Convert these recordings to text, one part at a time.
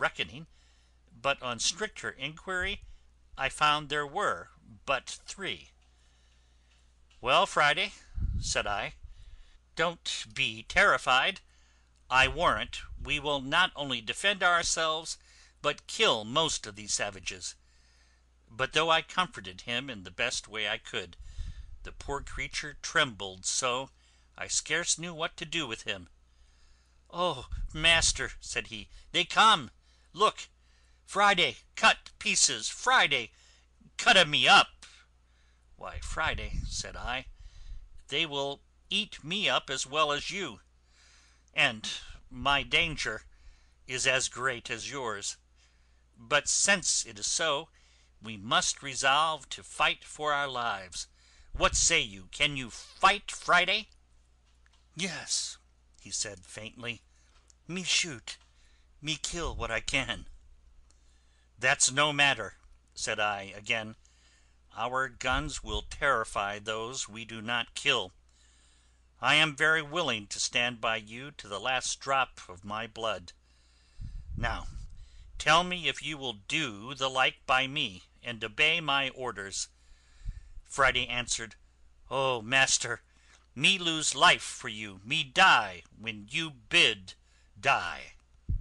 reckoning, but on stricter inquiry I found there were but 3. "Well, Friday," said I, "don't be terrified. I warrant we will not only defend ourselves, but kill most of these savages." But though I comforted him in the best way I could, the poor creature trembled so I scarce knew what to do with him. "Oh, master," said he, "they come! Look, Friday, cut pieces, Friday, cut me up." "Why, Friday," said I, "they will eat me up as well as you, and my danger is as great as yours. But since it is so, we must resolve to fight for our lives. What say you? Can you fight, Friday?" "Yes," he said faintly. "Me shoot. Me kill what I can." "That's no matter," said I again. "Our guns will terrify those we do not kill. I am very willing to stand by you to the last drop of my blood. Now, tell me if you will do the like by me, and obey my orders." Friday answered, "Oh, master, me lose life for you, me die when you bid die."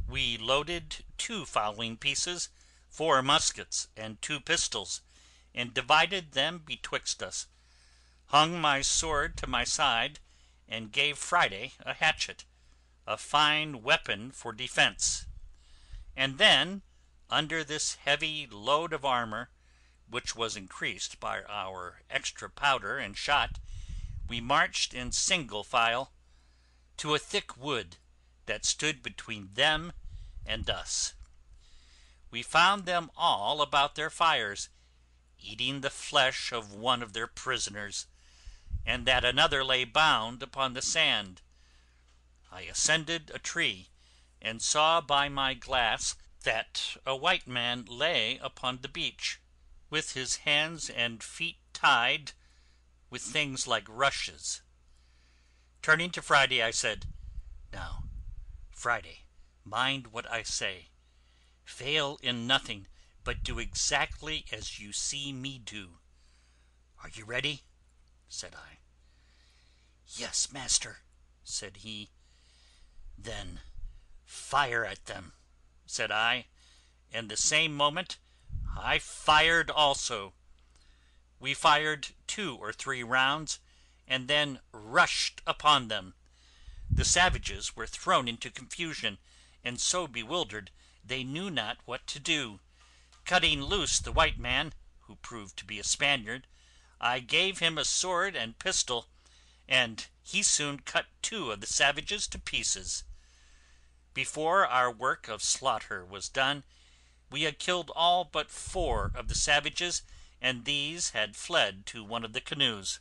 We loaded 2 fowling pieces, 4 muskets, and 2 pistols, and divided them betwixt us, hung my sword to my side, and gave Friday a hatchet, a fine weapon for defence. And then, under this heavy load of armour, which was increased by our extra powder and shot, we marched in single file to a thick wood that stood between them and us. We found them all about their fires, eating the flesh of one of their prisoners, and that another lay bound upon the sand. I ascended a tree, and saw by my glass that a white man lay upon the beach, with his hands and feet tied with things like rushes. Turning to Friday, I said, "Now, Friday, mind what I say. Fail in nothing, but do exactly as you see me do. Are you ready?" said I. "Yes, master," said he. "Then fire at them," said I, and the same moment I fired also. We fired 2 or 3 rounds, and then rushed upon them. The savages were thrown into confusion, and so bewildered they knew not what to do. Cutting loose the white man, who proved to be a Spaniard, I gave him a sword and pistol, and he soon cut 2 of the savages to pieces. Before our work of slaughter was done, we had killed all but 4 of the savages, and these had fled to one of the canoes.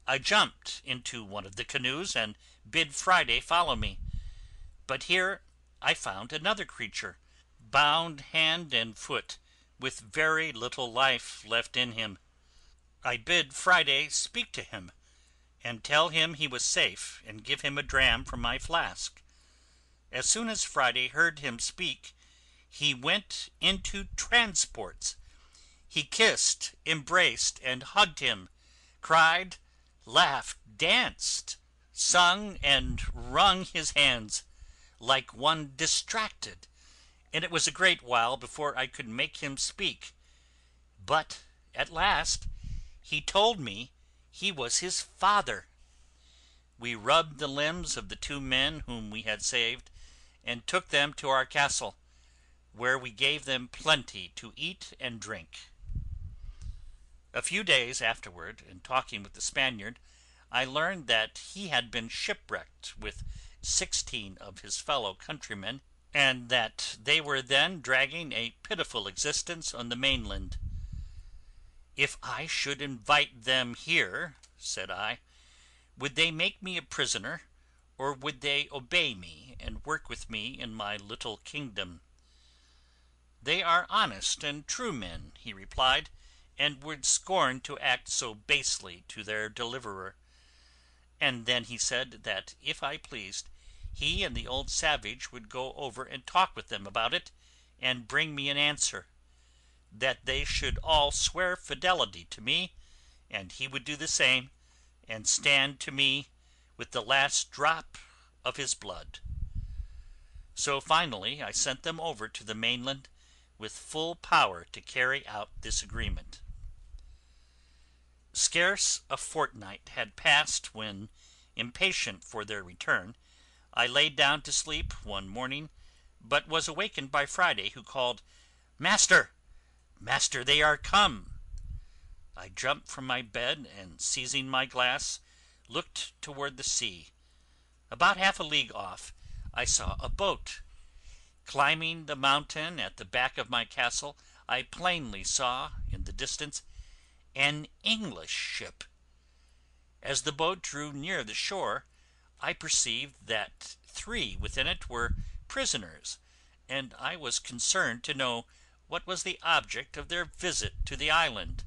I jumped into one of the canoes and bid Friday follow me. But here I found another creature, bound hand and foot, with very little life left in him. I bid Friday speak to him, and tell him he was safe, and give him a dram from my flask. As soon as Friday heard him speak, he went into transports. He kissed, embraced, and hugged him, cried, laughed, danced, sung, and wrung his hands, like one distracted, and it was a great while before I could make him speak. But at last he told me he was his father. We rubbed the limbs of the 2 men whom we had saved, and took them to our castle, where we gave them plenty to eat and drink. A few days afterward, in talking with the Spaniard, I learned that he had been shipwrecked with 16 of his fellow countrymen, and that they were then dragging a pitiful existence on the mainland. "If I should invite them here," said I, "would they make me a prisoner, or would they obey me and work with me in my little kingdom?" "They are honest and true men," he replied, "and would scorn to act so basely to their deliverer." And then he said that if I pleased, he and the old savage would go over and talk with them about it, and bring me an answer; that they should all swear fidelity to me, and he would do the same, and stand to me with the last drop of his blood. So finally I sent them over to the mainland with full power to carry out this agreement. Scarce a fortnight had passed when, impatient for their return, I laid down to sleep one morning, but was awakened by Friday, who called, "Master, master, they are come!" I jumped from my bed, and seizing my glass, looked toward the sea. About half a league off I saw a boat. Climbing the mountain at the back of my castle, I plainly saw, in the distance, an English ship. As the boat drew near the shore, I perceived that 3 within it were prisoners, and I was concerned to know what was the object of their visit to the island.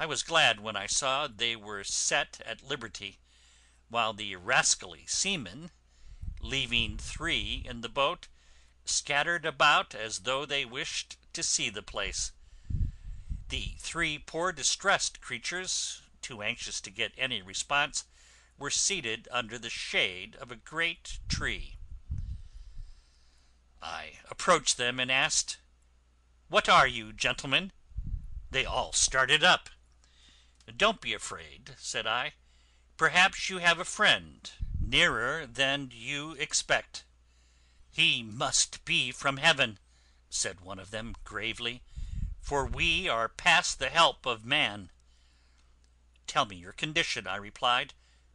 I was glad when I saw they were set at liberty, while the rascally seamen, leaving 3 in the boat, scattered about as though they wished to see the place. The 3 poor distressed creatures, too anxious to get any response, were seated under the shade of a great tree. I approached them and asked, "What are you, gentlemen?" They all started up. "Don't be afraid," said I. "Perhaps you have a friend nearer than you expect." "He must be from heaven," said one of them gravely, "for we are past the help of man." "Tell me your condition," I replied.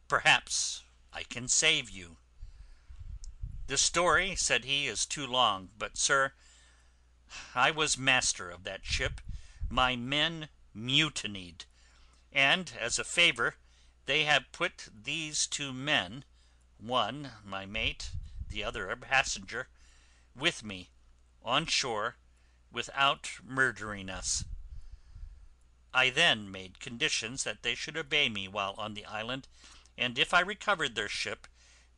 "Perhaps I can save you." "The story," said he, "is too long; but, sir, I was master of that ship. My men mutinied, and, as a favour, they have put these 2 men, one my mate, the other a passenger, with me, on shore, without murdering us. I then made conditions that they should obey me while on the island, and if I recovered their ship,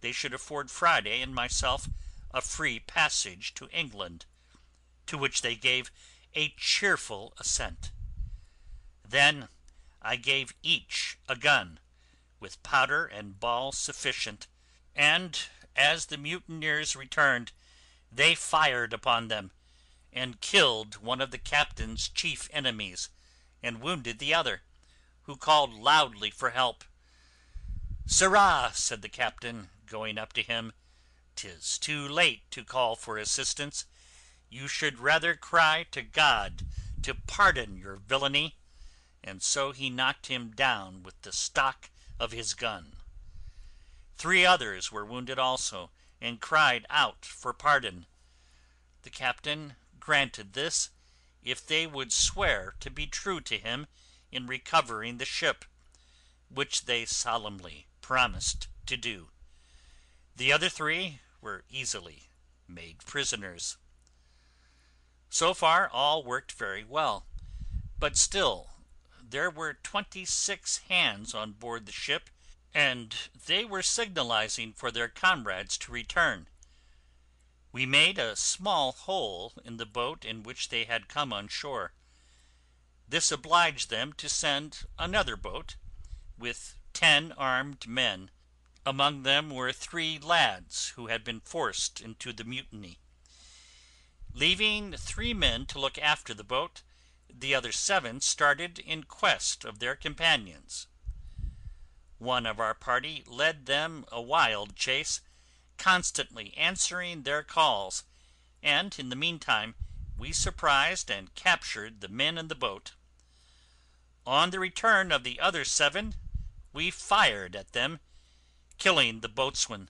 they should afford Friday and myself a free passage to England, to which they gave a cheerful assent. Then I gave each a gun, with powder and ball sufficient, and as the mutineers returned, they fired upon them, and killed one of the captain's chief enemies, and wounded the other, who called loudly for help. "Sirrah," said the captain, going up to him, "'tis too late to call for assistance. You should rather cry to God to pardon your villainy." And so he knocked him down with the stock of his gun. 3 others were wounded also, and cried out for pardon. The captain granted this, if they would swear to be true to him in recovering the ship, which they solemnly promised to do. The other 3 were easily made prisoners. So far all worked very well, but still there were 26 hands on board the ship, and they were signalizing for their comrades to return. We made a small hole in the boat in which they had come on shore. This obliged them to send another boat, with 10 armed men. Among them were 3 lads who had been forced into the mutiny. Leaving 3 men to look after the boat, the other 7 started in quest of their companions. One of our party led them a wild chase, constantly answering their calls, and in the meantime we surprised and captured the men in the boat. On the return of the other 7, we fired at them, killing the boatswain,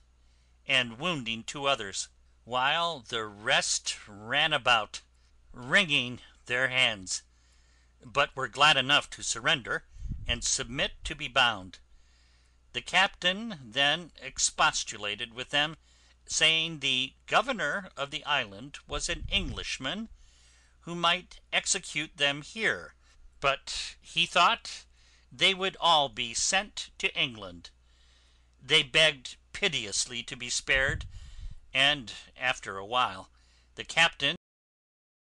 and wounding 2 others, while the rest ran about, wringing their hands, but were glad enough to surrender, and submit to be bound. The captain then expostulated with them, saying the governor of the island was an Englishman, who might execute them here, but he thought they would all be sent to England. They begged piteously to be spared, and after a while the captain